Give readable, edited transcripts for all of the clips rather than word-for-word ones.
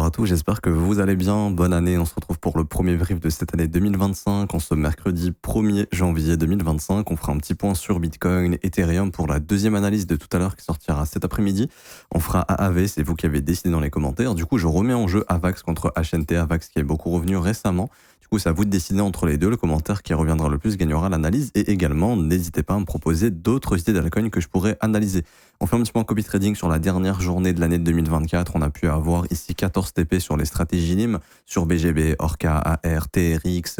à tous, j'espère que vous allez bien. Bonne année, on se retrouve pour le premier brief de cette année 2025. En ce mercredi 1er janvier 2025, on fera un petit point sur Bitcoin, Ethereum pour la deuxième analyse de tout à l'heure qui sortira cet après-midi. On fera AAV, c'est vous qui avez décidé dans les commentaires. Du coup, je remets en jeu Avax contre HNT, Avax qui est beaucoup revenu récemment. Du coup, c'est à vous de décider entre les deux. Le commentaire qui reviendra le plus gagnera l'analyse. Et également, n'hésitez pas à me proposer d'autres idées d'altcoin que je pourrais analyser. On fait un petit point copy trading sur la dernière journée de l'année 2024. On a pu avoir ici 14 TP sur les stratégies LIM, sur BGB, Orca, AR, TRX,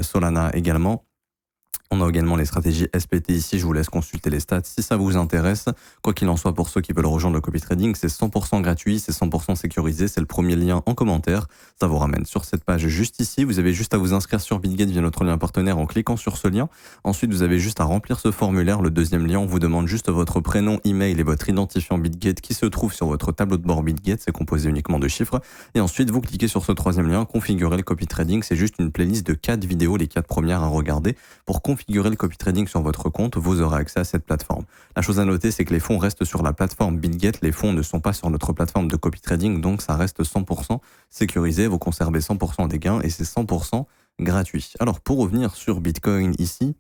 Solana également. On a également les stratégies SPT ici, je vous laisse consulter les stats si ça vous intéresse. Quoi qu'il en soit, pour ceux qui veulent rejoindre le copy trading, c'est 100% gratuit, c'est 100% sécurisé, c'est le premier lien en commentaire. Ça vous ramène sur cette page juste ici. Vous avez juste à vous inscrire sur BitGet via notre lien partenaire en cliquant sur ce lien. Ensuite, vous avez juste à remplir ce formulaire. Le deuxième lien, on vous demande juste votre prénom, email et votre identifiant BitGet qui se trouve sur votre tableau de bord BitGet. C'est composé uniquement de chiffres. Et ensuite, vous cliquez sur ce troisième lien, configurer le copy trading. C'est juste une playlist de 4 vidéos, les 4 premières à regarder pour configurer le copy trading sur votre compte, vous aurez accès à cette plateforme. La chose à noter, c'est que les fonds restent sur la plateforme BitGet, les fonds ne sont pas sur notre plateforme de copy trading, donc ça reste 100% sécurisé, vous conservez 100% des gains et c'est 100% gratuit. Alors pour revenir sur Bitcoin ici,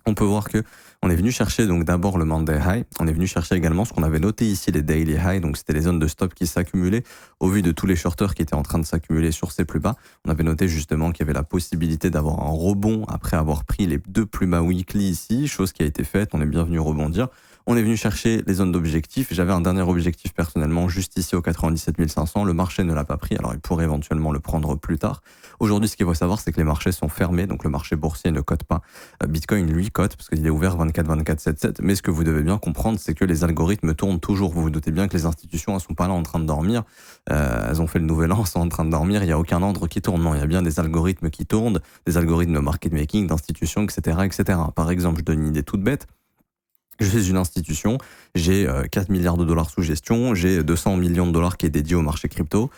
on peut voir que on est venu chercher donc d'abord le Monday High, on est venu chercher également ce qu'on avait noté ici, les Daily High, donc c'était les zones de stop qui s'accumulaient au vu de tous les shorters qui étaient en train de s'accumuler sur ces plus bas. On avait noté justement qu'il y avait la possibilité d'avoir un rebond après avoir pris les 2 plus bas weekly ici, chose qui a été faite, on est bien venu rebondir. On est venu chercher les zones d'objectifs. J'avais un dernier objectif personnellement juste ici au 97 500. Le marché ne l'a pas pris, alors il pourrait éventuellement le prendre plus tard. Aujourd'hui, ce qu'il faut savoir, c'est que les marchés sont fermés, donc le marché boursier ne cote pas. Bitcoin, lui, cote parce qu'il est ouvert 24-24-7-7. Mais ce que vous devez bien comprendre, c'est que les algorithmes tournent toujours. Vous vous doutez bien que les institutions, elles sont pas là en train de dormir. Elles ont fait le nouvel an, elles sont en train de dormir. Il n'y a aucun ordre qui tourne. Non, il y a bien des algorithmes qui tournent, des algorithmes de market making, d'institutions, etc., etc. Par exemple, je donne une idée toute bête. Je suis une institution, j'ai 4 milliards de dollars sous gestion, j'ai 200 millions de dollars qui est dédié au marché crypto,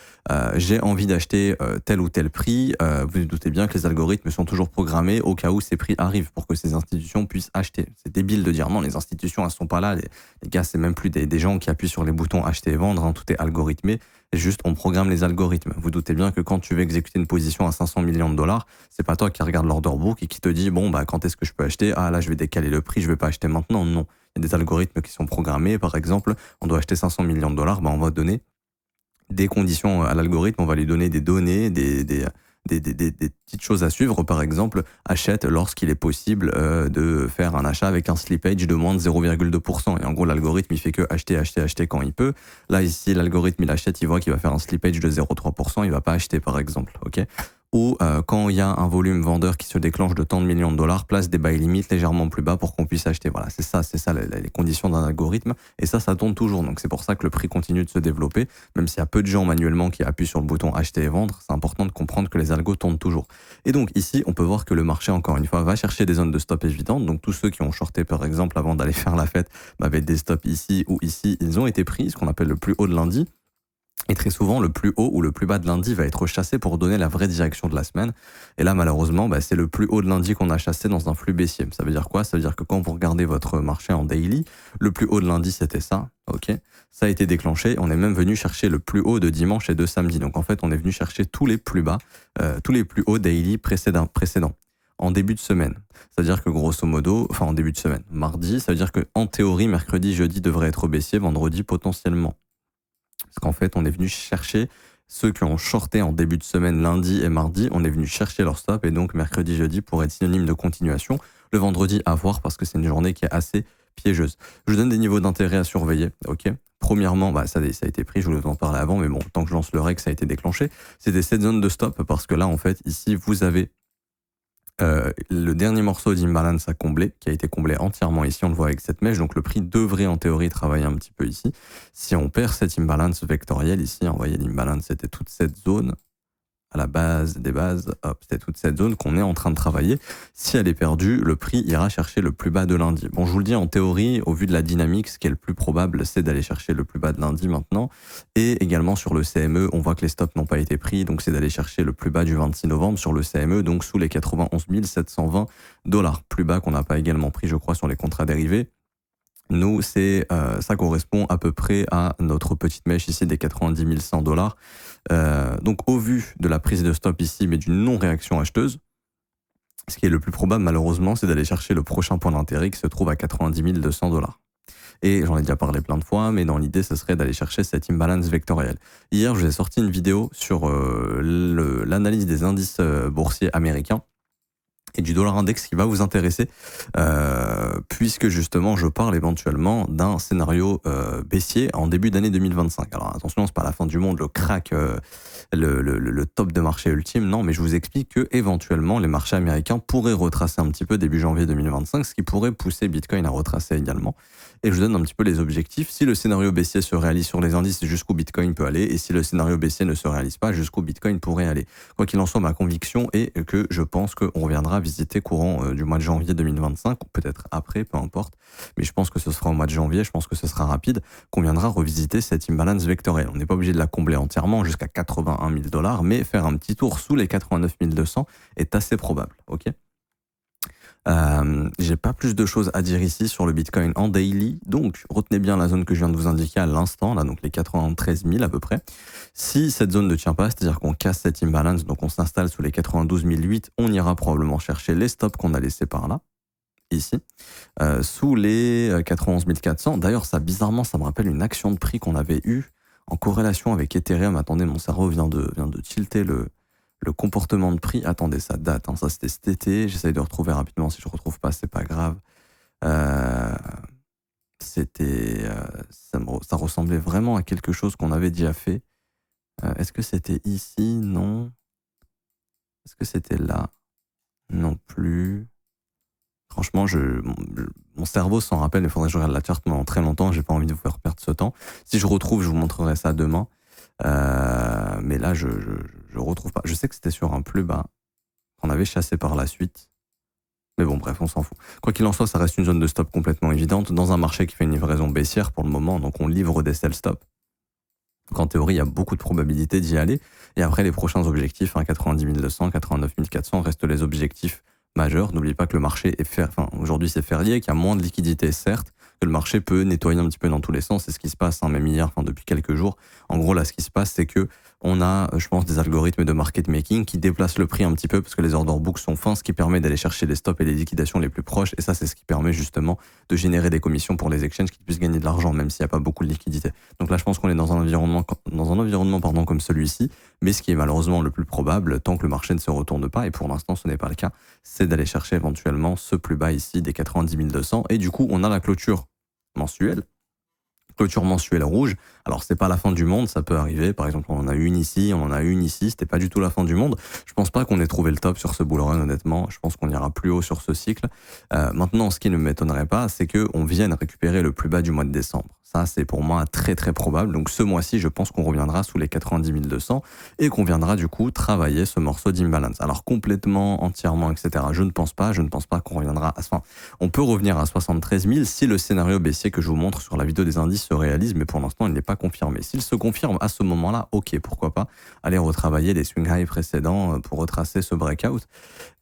j'ai envie d'acheter tel ou tel prix, vous vous doutez bien que les algorithmes sont toujours programmés au cas où ces prix arrivent pour que ces institutions puissent acheter. C'est débile de dire non, les institutions elles sont pas là, les gars c'est même plus des gens qui appuient sur les boutons acheter et vendre, hein, tout est algorithmé. Juste, on programme les algorithmes. Vous doutez bien que quand tu veux exécuter une position à 500 millions de dollars, c'est pas toi qui regarde l'order book et qui te dit, bon, bah, quand est-ce que je peux acheter? Ah, là, je vais décaler le prix, je vais pas acheter maintenant. Non. Il y a des algorithmes qui sont programmés. Par exemple, on doit acheter 500 millions de dollars, bah, on va donner des conditions à l'algorithme, on va lui donner des données, des petites choses à suivre. Par exemple, achète lorsqu'il est possible de faire un achat avec un slippage de moins de 0,2%. Et en gros, l'algorithme, il fait que acheter quand il peut. Là, ici, l'algorithme, il achète, il voit qu'il va faire un slippage de 0,3%, il va pas acheter, par exemple. Ok. Ou quand il y a un volume vendeur qui se déclenche de tant de millions de dollars, place des buy limits légèrement plus bas pour qu'on puisse acheter. Voilà, c'est ça les conditions d'un algorithme. Et ça tourne toujours. Donc c'est pour ça que le prix continue de se développer. Même s'il y a peu de gens manuellement qui appuient sur le bouton acheter et vendre, c'est important de comprendre que les algos tournent toujours. Et donc ici, on peut voir que le marché, encore une fois, va chercher des zones de stop évidentes. Donc tous ceux qui ont shorté, par exemple, avant d'aller faire la fête, avec des stops ici ou ici, ils ont été pris, ce qu'on appelle le plus haut de lundi. Et très souvent, le plus haut ou le plus bas de lundi va être chassé pour donner la vraie direction de la semaine. Et là, malheureusement, c'est le plus haut de lundi qu'on a chassé dans un flux baissier. Ça veut dire quoi? Ça veut dire que quand vous regardez votre marché en daily, le plus haut de lundi, c'était ça. Ok. Ça a été déclenché. On est même venu chercher le plus haut de dimanche et de samedi. Donc, en fait, on est venu chercher tous les plus bas, tous les plus hauts daily précédents. En début de semaine. C'est-à-dire que grosso modo, en début de semaine, mardi, ça veut dire que en théorie, mercredi, jeudi devrait être baissier, vendredi potentiellement. Parce qu'en fait, on est venu chercher ceux qui ont shorté en début de semaine, lundi et mardi, on est venu chercher leur stop et donc mercredi, jeudi pour être synonyme de continuation. Le vendredi, à voir parce que c'est une journée qui est assez piégeuse. Je vous donne des niveaux d'intérêt à surveiller, ok. Premièrement, ça a été pris, je voulais vous en parler avant, mais bon, tant que je lance le rec, ça a été déclenché. C'était cette zone de stop parce que là, en fait, ici, vous avez le dernier morceau d'imbalance à combler, qui a été comblé entièrement ici, on le voit avec cette mèche, donc le prix devrait en théorie travailler un petit peu ici. Si on perd cette imbalance vectorielle ici, vous voyez l'imbalance c'était toute cette zone, à la base des bases, hop, c'était toute cette zone qu'on est en train de travailler. Si elle est perdue, le prix ira chercher le plus bas de lundi. Bon, je vous le dis en théorie, au vu de la dynamique, ce qui est le plus probable, c'est d'aller chercher le plus bas de lundi maintenant. Et également sur le CME, on voit que les stops n'ont pas été pris, donc c'est d'aller chercher le plus bas du 26 novembre sur le CME, donc sous les 91 720 $. Plus bas qu'on n'a pas également pris, je crois, sur les contrats dérivés. Nous, ça correspond à peu près à notre petite mèche ici des 90 100 $. Donc au vu de la prise de stop ici, mais d'une non-réaction acheteuse, ce qui est le plus probable malheureusement, c'est d'aller chercher le prochain point d'intérêt qui se trouve à 90 200 $. Et j'en ai déjà parlé plein de fois, mais dans l'idée, ce serait d'aller chercher cette imbalance vectorielle. Hier, je vous ai sorti une vidéo sur l'analyse des indices boursiers américains et du dollar index qui va vous intéresser, puisque justement je parle éventuellement d'un scénario baissier en début d'année 2025. Alors attention, c'est pas la fin du monde, le crack, le top de marché ultime, non, mais je vous explique que éventuellement les marchés américains pourraient retracer un petit peu début janvier 2025, ce qui pourrait pousser Bitcoin à retracer également. Et je vous donne un petit peu les objectifs. Si le scénario baissier se réalise sur les indices, jusqu'où Bitcoin peut aller, et si le scénario baissier ne se réalise pas, jusqu'où Bitcoin pourrait aller. Quoi qu'il en soit, ma conviction est que je pense qu'on reviendra visiter courant du mois de janvier 2025, ou peut-être après, peu importe, mais je pense que ce sera au mois de janvier, je pense que ce sera rapide, qu'on viendra revisiter cette imbalance vectorielle. On n'est pas obligé de la combler entièrement jusqu'à 81 000 $, mais faire un petit tour sous les 89 200 est assez probable, ok ? J'ai pas plus de choses à dire ici sur le Bitcoin en daily, donc retenez bien la zone que je viens de vous indiquer à l'instant, là, donc les 93 000 à peu près. Si cette zone ne tient pas, c'est-à-dire qu'on casse cette imbalance, donc on s'installe sous les 92 008, on ira probablement chercher les stops qu'on a laissés par là, ici, sous les 91 400. D'ailleurs, ça, bizarrement, ça me rappelle une action de prix qu'on avait eue en corrélation avec Ethereum. Attendez, mon cerveau vient de tilter le comportement de prix. Attendez, ça date, hein, ça c'était cet été, j'essaye de retrouver rapidement, si je retrouve pas, c'est pas grave. C'était, ça ressemblait vraiment à quelque chose qu'on avait déjà fait. Est-ce que c'était ici? Non. Est-ce que c'était là? Non plus. Franchement, mon cerveau s'en rappelle, il faudrait que je regarde la charte pendant très longtemps, j'ai pas envie de vous faire perdre ce temps. Si je retrouve, je vous montrerai ça demain. Mais là, je retrouve pas. Je sais que c'était sur un plus bas qu'on avait chassé par la suite. Mais bon, bref, on s'en fout. Quoi qu'il en soit, ça reste une zone de stop complètement évidente dans un marché qui fait une livraison baissière pour le moment. Donc, on livre des sell stop. Donc, en théorie, il y a beaucoup de probabilités d'y aller. Et après, les prochains objectifs, 90 200, 89 400 restent les objectifs majeurs. N'oubliez pas que le marché est aujourd'hui, c'est férié, qu'il y a moins de liquidités, certes, que le marché peut nettoyer un petit peu dans tous les sens. C'est ce qui se passe, même hier, depuis quelques jours. En gros, là, ce qui se passe, c'est que on a, je pense, des algorithmes de market making qui déplacent le prix un petit peu parce que les order books sont fins, ce qui permet d'aller chercher les stops et les liquidations les plus proches. Et ça, c'est ce qui permet justement de générer des commissions pour les exchanges qui puissent gagner de l'argent, même s'il n'y a pas beaucoup de liquidités. Donc là, je pense qu'on est dans un environnement comme celui-ci. Mais ce qui est malheureusement le plus probable, tant que le marché ne se retourne pas, et pour l'instant, ce n'est pas le cas, c'est d'aller chercher éventuellement ce plus bas ici des 90 200. Et du coup, on a la clôture mensuelle rouge. Alors c'est pas la fin du monde, ça peut arriver. Par exemple, on en a une ici, c'était pas du tout la fin du monde. Je pense pas qu'on ait trouvé le top sur ce bull run, honnêtement. Je pense qu'on ira plus haut sur ce cycle. Maintenant, ce qui ne m'étonnerait pas, c'est qu'on vienne récupérer le plus bas du mois de décembre. Ça, c'est pour moi très très probable. Donc ce mois-ci, je pense qu'on reviendra sous les 90 200 et qu'on viendra du coup travailler ce morceau d'imbalance. Alors complètement, entièrement, etc. Je ne pense pas qu'on reviendra à... Enfin, on peut revenir à 73 000 si le scénario baissier que je vous montre sur la vidéo des indices se réalise, mais pour l'instant, il n'est pas confirmé. S'il se confirme à ce moment-là, ok, pourquoi pas aller retravailler les swing highs précédents pour retracer ce breakout.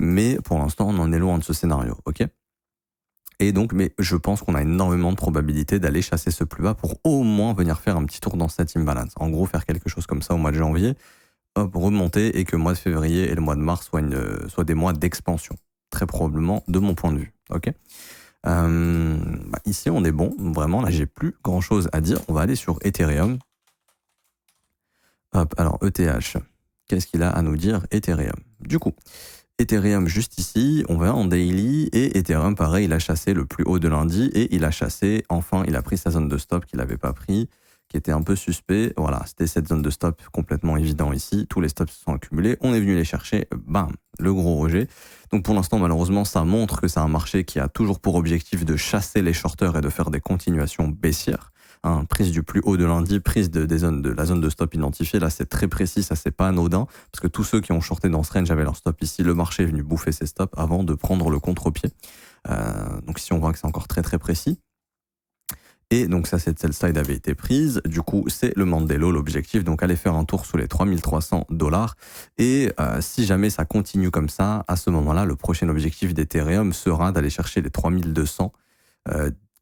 Mais pour l'instant, on en est loin de ce scénario, ok ? Et donc, mais je pense qu'on a énormément de probabilité d'aller chasser ce plus bas pour au moins venir faire un petit tour dans cette imbalance. En gros, faire quelque chose comme ça au mois de janvier, hop, remonter et que le mois de février et le mois de mars soient des mois d'expansion. Très probablement, de mon point de vue. Ok. Ici, on est bon. Vraiment, là, j'ai plus grand chose à dire. On va aller sur Ethereum. Hop, alors ETH. Qu'est-ce qu'il a à nous dire, Ethereum? Du coup, Ethereum juste ici, on va en daily et Ethereum pareil, il a chassé le plus haut de lundi et il a pris sa zone de stop qu'il n'avait pas pris, qui était un peu suspect. Voilà, c'était cette zone de stop complètement évident ici. Tous les stops se sont accumulés, on est venu les chercher, bam, le gros rejet. Donc pour l'instant, malheureusement, ça montre que c'est un marché qui a toujours pour objectif de chasser les shorters et de faire des continuations baissières. Prise du plus haut de lundi, prise de la zone de stop identifiée, là c'est très précis, ça c'est pas anodin, parce que tous ceux qui ont shorté dans ce range avaient leur stop ici, le marché est venu bouffer ses stops avant de prendre le contre-pied. Donc ici on voit que c'est encore très très précis. Et donc ça, cette sell side avait été prise, du coup c'est le Mandelo l'objectif, donc aller faire un tour sous les 3300 $. Et si jamais ça continue comme ça, à ce moment-là, le prochain objectif d'Ethereum sera d'aller chercher les 3200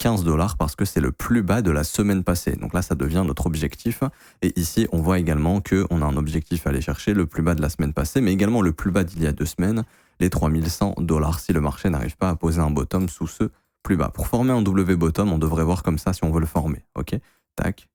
$15 parce que c'est le plus bas de la semaine passée. Donc là, ça devient notre objectif. Et ici, on voit également qu'on a un objectif à aller chercher, le plus bas de la semaine passée, mais également le plus bas d'il y a 2 semaines, les $3100 si le marché n'arrive pas à poser un bottom sous ce plus bas. Pour former un W bottom, on devrait voir comme ça si on veut le former. Ok, tac,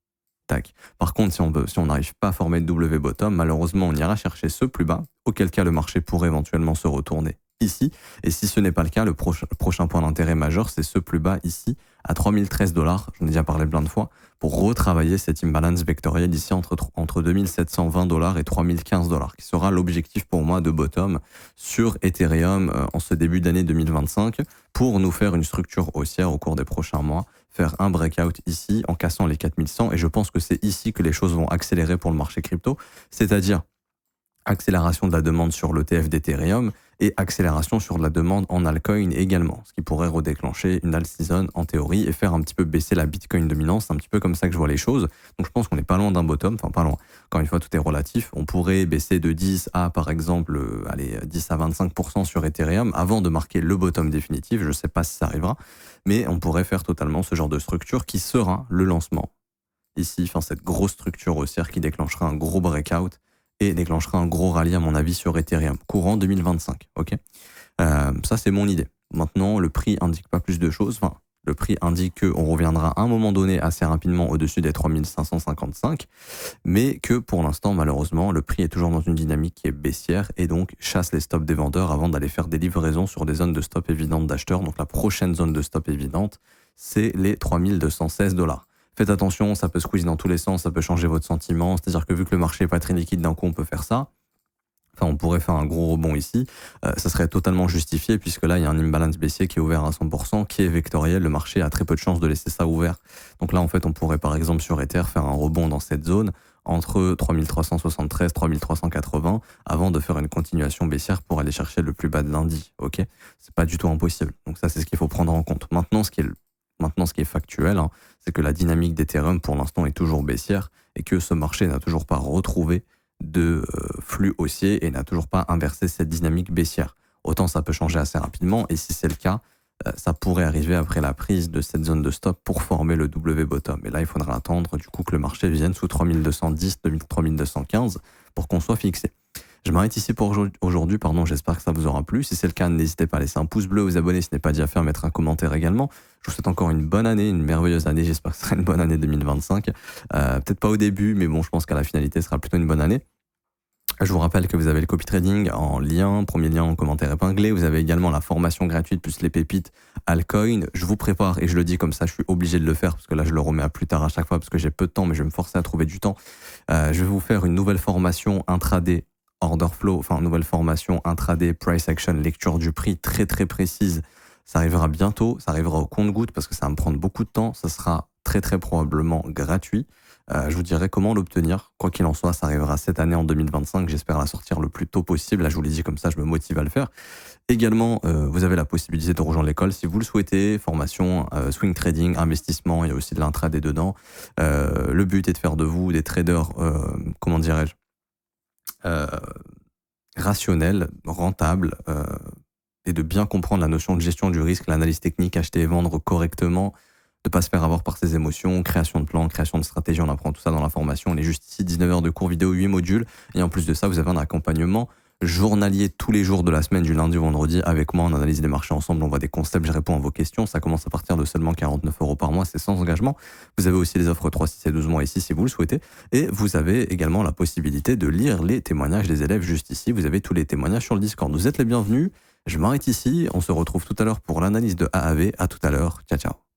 tac. Par contre, si on n'arrive pas à former de W bottom, malheureusement, on ira chercher ce plus bas, auquel cas le marché pourrait éventuellement se retourner ici. Et si ce n'est pas le cas, le prochain point d'intérêt majeur, c'est ce plus bas ici, à $3013, j'en ai déjà parlé plein de fois, pour retravailler cette imbalance vectorielle ici entre $2720 et $3015, qui sera l'objectif pour moi de bottom sur Ethereum en ce début d'année 2025, pour nous faire une structure haussière au cours des prochains mois, faire un breakout ici en cassant les 4100, et je pense que c'est ici que les choses vont accélérer pour le marché crypto, c'est-à-dire accélération de la demande sur l'ETF d'Ethereum et accélération sur la demande en altcoin également, ce qui pourrait redéclencher une alt season en théorie et faire un petit peu baisser la Bitcoin dominance. C'est un petit peu comme ça que je vois les choses. Donc je pense qu'on n'est pas loin d'un bottom, enfin pas loin. Encore une fois, tout est relatif. On pourrait baisser de 10 à, par exemple, 10 à 25% sur Ethereum avant de marquer le bottom définitif. Je ne sais pas si ça arrivera, mais on pourrait faire totalement ce genre de structure qui sera le lancement. Ici, enfin, cette grosse structure haussière qui déclenchera un gros breakout et déclenchera un gros rallye, à mon avis, sur Ethereum, courant 2025. Ok, ça, c'est mon idée. Maintenant, le prix indique pas plus de choses. Enfin, le prix indique qu'on reviendra à un moment donné assez rapidement au-dessus des 3555, mais que pour l'instant, malheureusement, le prix est toujours dans une dynamique qui est baissière et donc chasse les stops des vendeurs avant d'aller faire des livraisons sur des zones de stop évidentes d'acheteurs. Donc la prochaine zone de stop évidente, c'est les $3216. Faites attention, ça peut squeeze dans tous les sens, ça peut changer votre sentiment. C'est-à-dire que vu que le marché n'est pas très liquide, d'un coup, on peut faire ça. Enfin, on pourrait faire un gros rebond ici. Ça serait totalement justifié puisque là, il y a un imbalance baissier qui est ouvert à 100%, qui est vectoriel. Le marché a très peu de chances de laisser ça ouvert. Donc là, en fait, on pourrait, par exemple, sur Ether, faire un rebond dans cette zone entre 3373, 3380 avant de faire une continuation baissière pour aller chercher le plus bas de lundi. Ok, c'est pas du tout impossible. Donc ça, c'est ce qu'il faut prendre en compte. Maintenant, ce qui est factuel, hein, c'est que la dynamique d'Ethereum pour l'instant est toujours baissière et que ce marché n'a toujours pas retrouvé de flux haussier et n'a toujours pas inversé cette dynamique baissière. Autant ça peut changer assez rapidement et si c'est le cas, ça pourrait arriver après la prise de cette zone de stop pour former le W bottom. Et là, il faudra attendre du coup que le marché vienne sous 3210, 3215 pour qu'on soit fixé. Je m'arrête ici pour aujourd'hui, j'espère que ça vous aura plu. Si c'est le cas, n'hésitez pas à laisser un pouce bleu, vous abonner si ce n'est pas déjà fait, à mettre un commentaire également. Je vous souhaite encore une bonne année, une merveilleuse année, j'espère que ce sera une bonne année 2025. Peut-être pas au début, mais bon, je pense qu'à la finalité, ce sera plutôt une bonne année. Je vous rappelle que vous avez le copy trading en lien, premier lien en commentaire épinglé. Vous avez également la formation gratuite plus les pépites altcoin. Je vous prépare, et je le dis comme ça, je suis obligé de le faire parce que là je le remets à plus tard à chaque fois parce que j'ai peu de temps, mais je vais me forcer à trouver du temps. Je vais vous faire une nouvelle formation intraday order flow, enfin nouvelle formation intraday price action, lecture du prix très très précise. Ça arrivera bientôt, ça arrivera au compte-gouttes parce que ça va me prendre beaucoup de temps. Ça sera très très probablement gratuit. Je vous dirai comment l'obtenir. Quoi qu'il en soit, ça arrivera cette année en 2025. J'espère la sortir le plus tôt possible. Là, je vous l'ai dit comme ça, je me motive à le faire. Également, vous avez la possibilité de rejoindre l'école si vous le souhaitez. Formation, swing trading, investissement, il y a aussi de l'intraday dedans. Le but est de faire de vous des traders, comment dirais-je, rationnels, rentables, et de bien comprendre la notion de gestion du risque, l'analyse technique, acheter et vendre correctement, de pas se faire avoir par ses émotions, création de plans, création de stratégie, on apprend tout ça dans la formation. On est juste ici, 19 heures de cours vidéo, 8 modules, et en plus de ça, vous avez un accompagnement journalier tous les jours de la semaine, du lundi au vendredi, avec moi. On analyse les marchés ensemble, on voit des concepts, je réponds à vos questions. Ça commence à partir de seulement 49 € par mois, c'est sans engagement. Vous avez aussi les offres 3, 6 et 12 mois ici si vous le souhaitez. Et vous avez également la possibilité de lire les témoignages des élèves juste ici. Vous avez tous les témoignages sur le Discord. Vous êtes les bienvenus. Je m'arrête ici. On se retrouve tout à l'heure pour l'analyse de AAV. À tout à l'heure. Ciao, ciao.